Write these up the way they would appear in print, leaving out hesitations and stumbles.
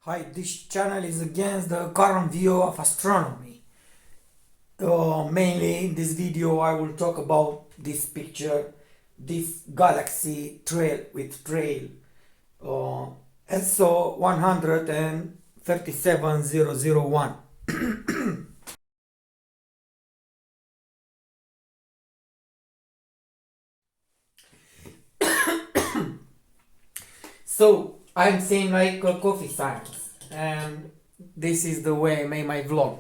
Hi, this channel is against the current view of astronomy. Mainly in this video I will talk about this picture, this galaxy trail ESO 137001. So I'm saying like a coffee science, and this is the way I made my vlog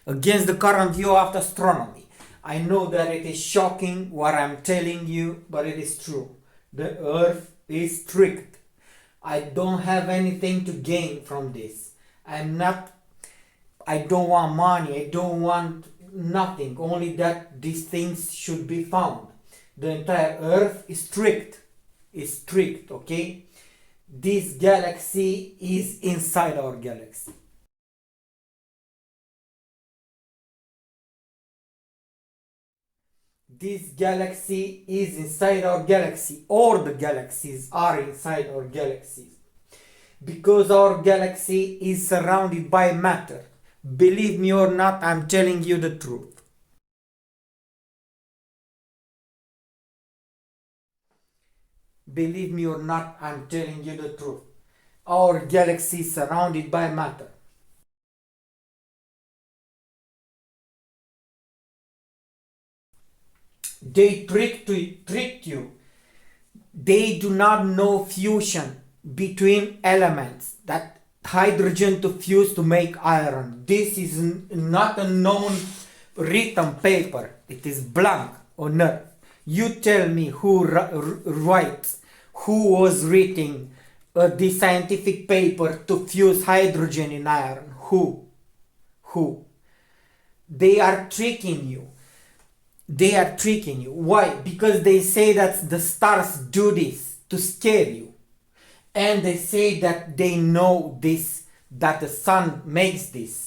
against the current view of astronomy. I know that it is shocking what I'm telling you, but it is true. The Earth is tricked. I don't have anything to gain from this. I don't want money, I don't want nothing, only that these things should be found. The entire Earth is tricked, okay? This galaxy is inside our galaxy. This galaxy is inside our galaxy. All the galaxies are inside our galaxies. Because our galaxy is surrounded by matter. Believe me or not, I'm telling you the truth. Believe me or not, I'm telling you the truth. Our galaxy is surrounded by matter. They tricked you. They do not know fusion between elements, that hydrogen to fuse to make iron. This is not a known written paper. It is blank on earth. You tell me who writes, who was writing this scientific paper to fuse hydrogen in iron. Who? They are tricking you. They are tricking you. Why? Because they say that the stars do this to scare you. And they say that they know this, that the sun makes this.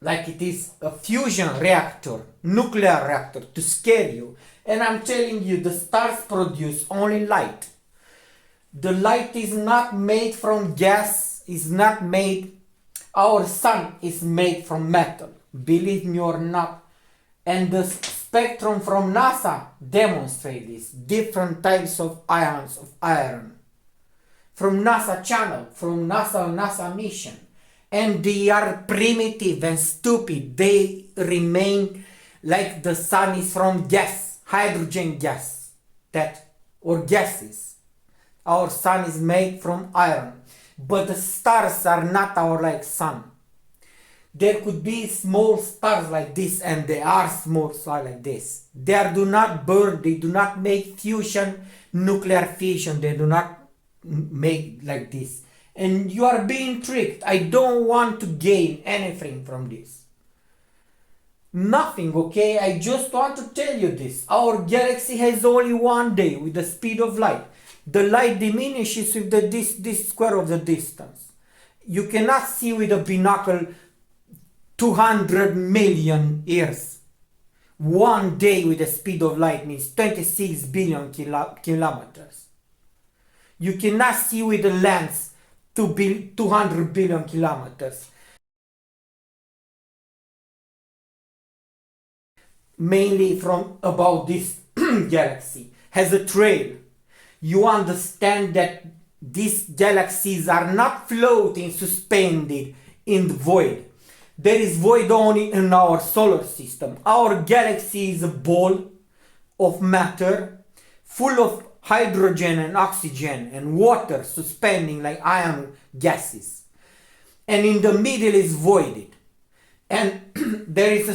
Like it is a fusion reactor, nuclear reactor, to scare you. And I'm telling you, the stars produce only light. The light is not made from gas, our sun is made from metal. Believe me or not. And the spectrum from NASA demonstrate this. Different types of ions of iron. From NASA channel, from NASA mission. And they are primitive and stupid. They remain like the sun is from gas, hydrogen gas, or gases. Our sun is made from iron. But the stars are not our like sun. There could be small stars like this, and there are small stars like this. They do not burn, they do not make fusion, nuclear fission, they do not make like this. And you are being tricked. I don't want to gain anything from this. Nothing, okay? I just want to tell you this. Our galaxy has only one day with the speed of light. The light diminishes with this square of the distance. You cannot see with a binocle 200 million years. One day with the speed of light means 26 billion kilometers. You cannot see with a lens 200 billion kilometers. Mainly from about this galaxy has a trail. You understand that these galaxies are not floating suspended in the void. There is void only in our solar system. Our galaxy is a ball of matter full of hydrogen and oxygen and water suspending like iron gases. And in the middle is voided. And there is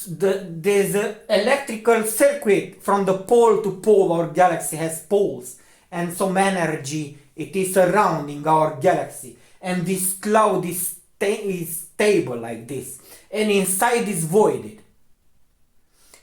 there's an electrical circuit from the pole to pole. Our galaxy has poles and some energy. It is surrounding our galaxy. And this cloud is stable like this. And inside is voided.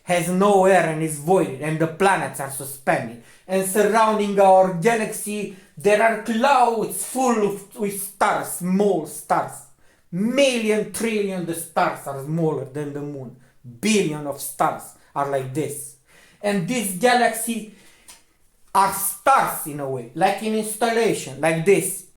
Has no air and is voided. And the planets are suspended. And surrounding our galaxy there are clouds full with stars, small stars. Million, trillion the stars are smaller than the moon. Billion of stars are like this. And this galaxy are stars in a way, like in installation, like this.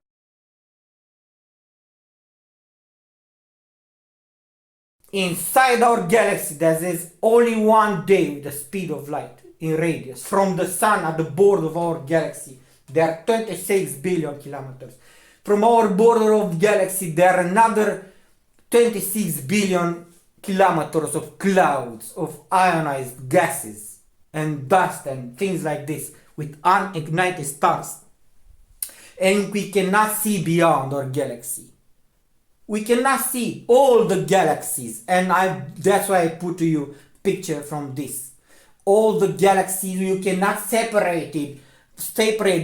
inside our galaxy there is only one day with the speed of light in radius. From the sun at the border of our galaxy, there are 26 billion kilometers. From our border of galaxy, there are another 26 billion kilometers of clouds of ionized gases and dust and things like this with unignited stars. And we cannot see beyond our galaxy. We cannot see all the galaxies, and that's why I put to you picture from this. All the galaxies, you cannot separate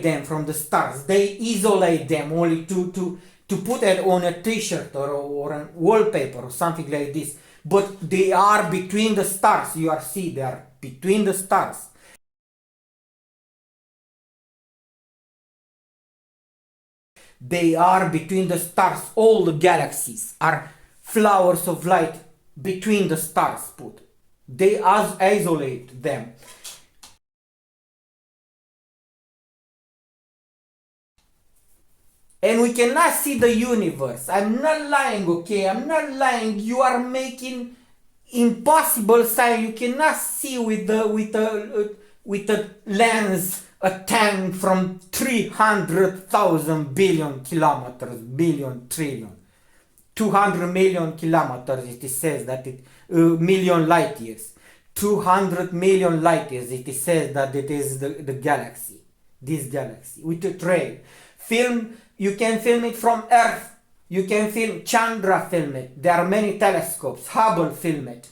them from the stars. They isolate them only to put it on a t-shirt or a wallpaper or something like this. But they are between the stars. You see, they are between the stars. They are between the stars. All the galaxies are flowers of light between the stars put. They isolate them. And we cannot see the universe. I'm not lying, okay? I'm not lying. You are making impossible science. You cannot see with a lens a tank from 300,000 billion kilometers, billion, trillion, 200 million kilometers. It says that million light years, 200 million light years. It says that it is the galaxy, this galaxy with a trail. You can film it from Earth. You can film Chandra, film it. There are many telescopes. Hubble film it.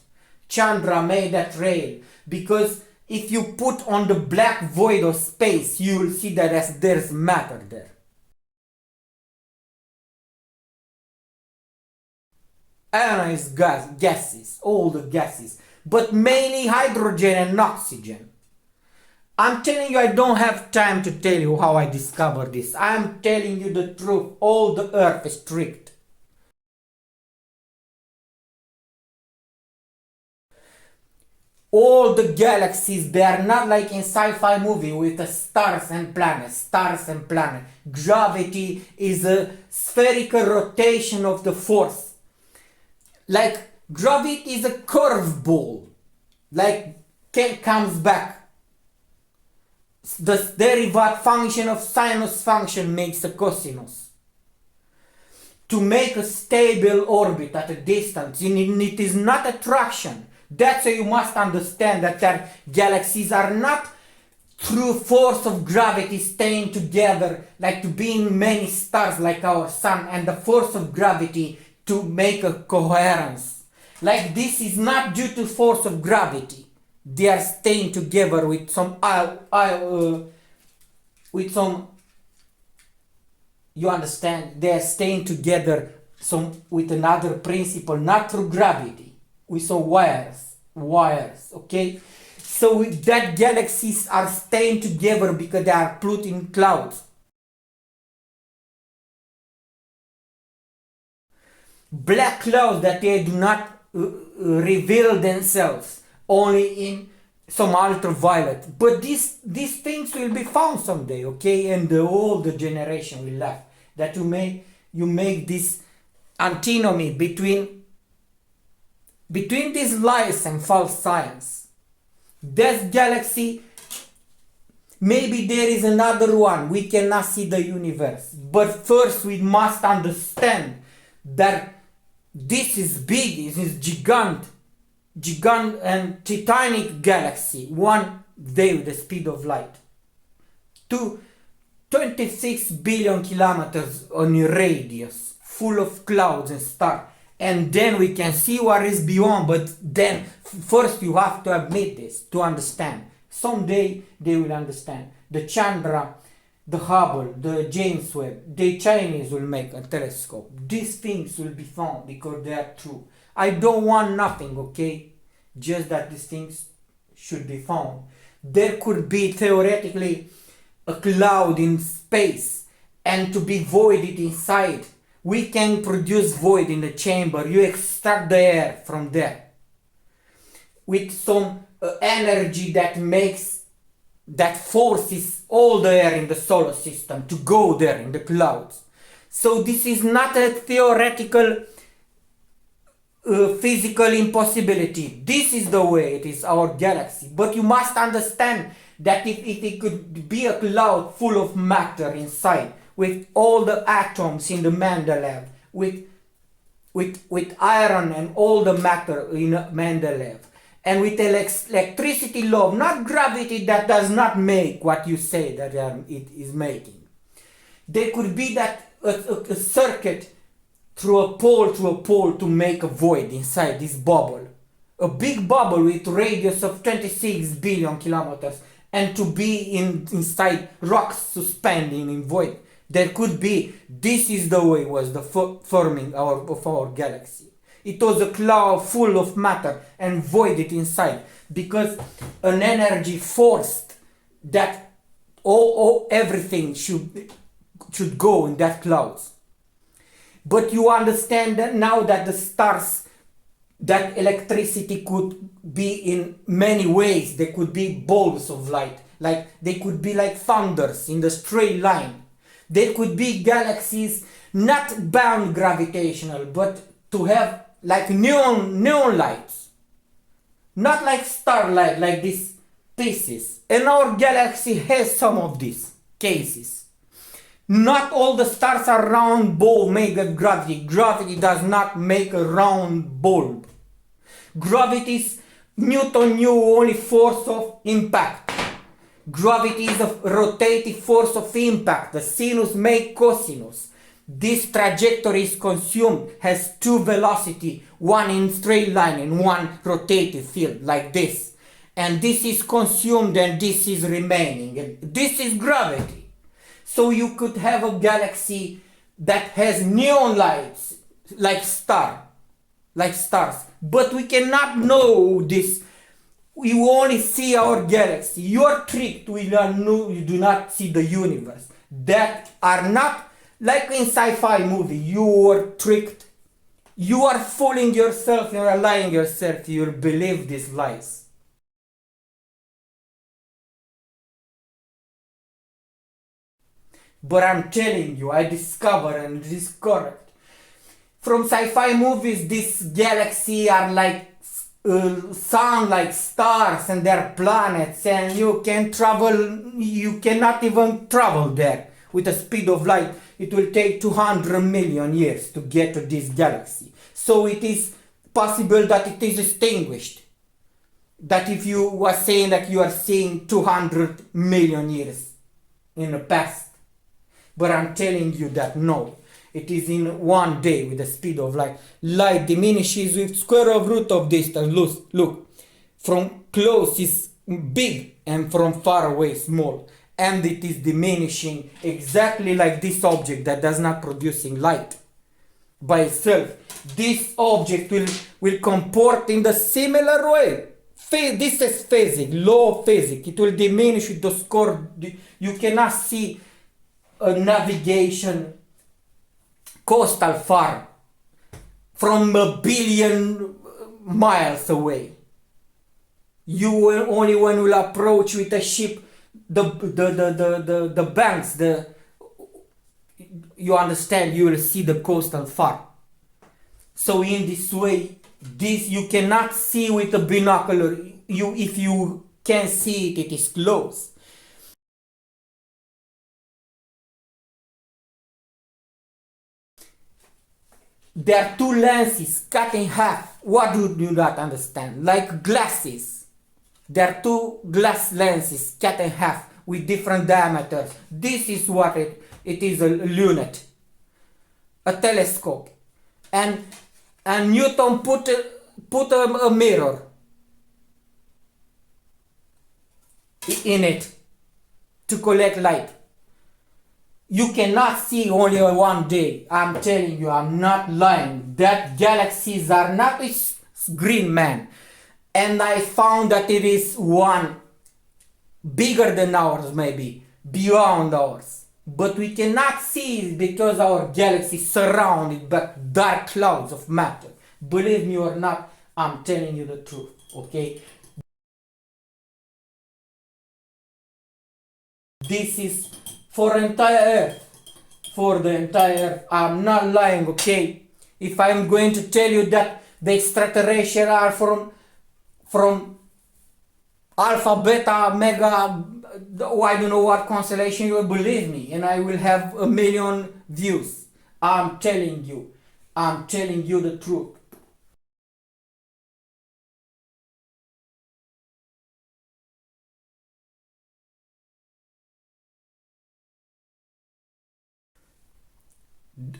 Chandra made that trail because if you put on the black void of space, you will see that there's matter there. Ionized gases, all the gases, but mainly hydrogen and oxygen. I'm telling you, I don't have time to tell you how I discovered this. I'm telling you the truth. All the Earth is tricked. All the galaxies, they are not like in sci-fi movie with the stars and planets. Gravity is a spherical rotation of the force. Like gravity is a curveball. Like comes back. The derivative function of sinus function makes a cosinus. To make a stable orbit at a distance, it is not attraction. That's why you must understand that galaxies are not through force of gravity staying together, like to being many stars like our sun, and the force of gravity to make a coherence. Like this is not due to force of gravity. They are staying together with some you understand, they are staying together with another principle, not through gravity, with some wires, okay? So that galaxies are staying together because they are put in clouds. Black clouds that they do not reveal themselves, only in some ultraviolet. But these things will be found someday, okay? And all the generation will laugh that you make this antinomy between these lies and false science. That galaxy, maybe there is another one. We cannot see the universe. But first we must understand that this is big, this is gigant and titanic galaxy, one day with the speed of light, to 26 billion kilometers on radius, full of clouds and stars. And then we can see what is beyond, but then first you have to admit this to understand. Someday they will understand. The Chandra, the Hubble, the James Webb, the Chinese will make a telescope. These things will be found because they are true. I don't want nothing, okay? Just that these things should be found. There could be theoretically a cloud in space and to be voided inside. We can produce void in the chamber. You extract the air from there with some energy that forces all the air in the solar system to go there in the clouds. So this is not a theoretical physical impossibility. This is the way it is, our galaxy. But you must understand that if it could be a cloud full of matter inside, with all the atoms in the Mendeleev, with iron and all the matter in Mendeleev, and with electricity law, not gravity that does not make what you say that it is making. There could be that a circuit through a pole to make a void inside this bubble. A big bubble with radius of 26 billion kilometers, and to be inside rocks suspending in void. There could be, this is the way was the forming of our galaxy. It was a cloud full of matter and voided inside, because an energy forced that everything should go in that clouds. But you understand that now that the stars, that electricity could be in many ways. There could be balls of light, like they could be like thunders in the straight line. There could be galaxies not bound gravitational, but to have like neon lights, not like starlight, like these pieces. And our galaxy has some of these cases. Not all the stars are round ball made of gravity. Gravity does not make a round bulb. Gravity is Newton knew only force of impact. Gravity is a rotative force of impact. The sinus makes cosinus. This trajectory is consumed, has two velocity, one in straight line and one rotative field, like this. And this is consumed and this is remaining. And this is gravity. So you could have a galaxy that has neon lights, like stars. But we cannot know this. You only see our galaxy. You are tricked. You do not see the universe. That are not like in sci-fi movie. You are tricked. You are fooling yourself. You are lying yourself. You will believe these lies. But I'm telling you, I discover, and it is correct. From sci-fi movies, this galaxy are like sun, like stars, and they're planets, and you can travel. You cannot even travel there with the speed of light. It will take 200 million years to get to this galaxy. So it is possible that it is extinguished. That if you were saying that you are seeing 200 million years in the past. But I'm telling you that no, it is in one day with the speed of light. Light diminishes with square of root of distance. Look, from close is big and from far away small. And it is diminishing exactly like this object that does not producing light by itself. This object will comport in the similar way. This is physics, law of physics. It will diminish with the score. You cannot see a navigation coastal far from a billion miles away. You will only when you will approach with a ship the banks, you understand, you will see the coastal far. So in this way, this you cannot see with a binocular. If you can see it, it is close. There are two lenses cut in half. What do you not understand? Like glasses. There are two glass lenses cut in half with different diameters. This is what it is, a lunette, a telescope. And Newton put a mirror in it to collect light. You cannot see only one day. I'm telling you, I'm not lying. That galaxies are not a green man. And I found that it is one bigger than ours, maybe, beyond ours. But we cannot see it because our galaxy is surrounded by dark clouds of matter. Believe me or not, I'm telling you the truth, okay? This is for entire Earth. For the entire Earth. I'm not lying, okay? If I'm going to tell you that the extraterrestrials are from Alpha, Beta, Mega, I don't know what constellation. You will believe me, and I will have 1 million views. I'm telling you the truth.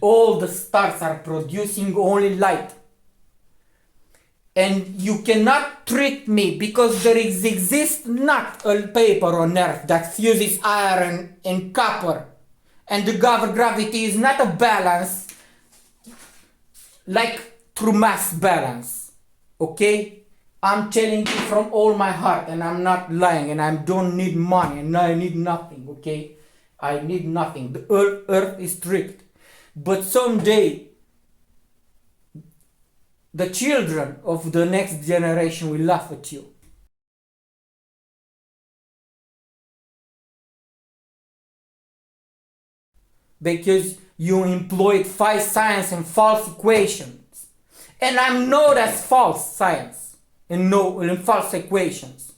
All the stars are producing only light. And you cannot trick me, because there exists not a paper on earth that fuses iron and copper. And the gravity is not a balance like through mass balance. Okay? I'm telling you from all my heart, and I'm not lying, and I don't need money, and I need nothing. Okay? I need nothing. The earth is strict. But someday, the children of the next generation will laugh at you. Because you employed false science and false equations. And I'm known as false science and false equations.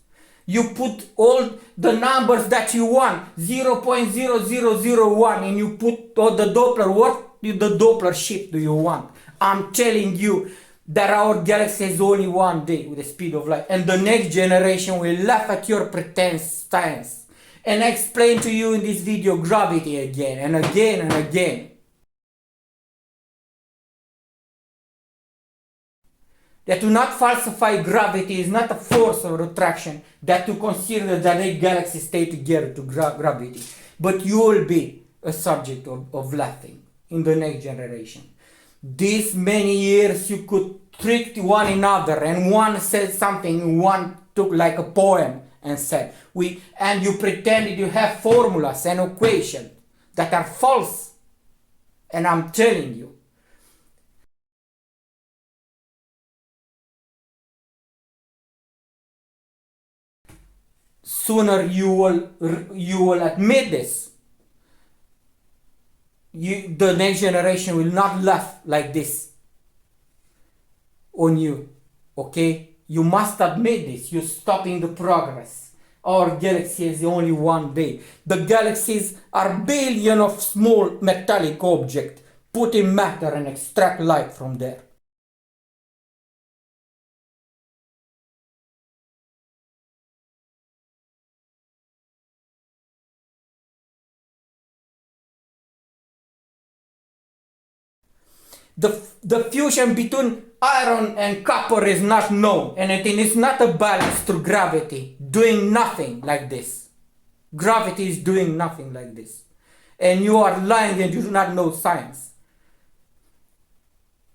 You put all the numbers that you want, 0.0001, and you put all the Doppler. What the Doppler shift do you want? I'm telling you that our galaxy is only one day with the speed of light, and the next generation will laugh at your pretense science. And I explain to you in this video gravity again and again and again. That to not falsify gravity is not a force of attraction, that to consider that a galaxy stay together to gravity. But you will be a subject of laughing in the next generation. These many years you could trick one another, and one said something, one took like a poem and said, and you pretended you have formulas and equations that are false. And I'm telling you, sooner you will admit this. The next generation will not laugh like this on you. Okay? You must admit this. You're stopping the progress. Our galaxy is only one day. The galaxies are billions of small metallic objects put in matter and extract light from there. The fusion between iron and copper is not known, and it is not a balance through gravity, doing nothing like this. Gravity is doing nothing like this. And you are lying and you do not know science.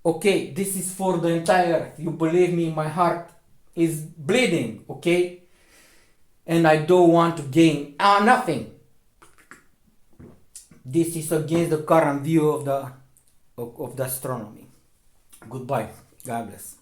Okay, this is for the entire earth. You believe me, my heart is bleeding, okay? And I don't want to gain nothing. This is against the current view of the astronomy. Goodbye. God bless.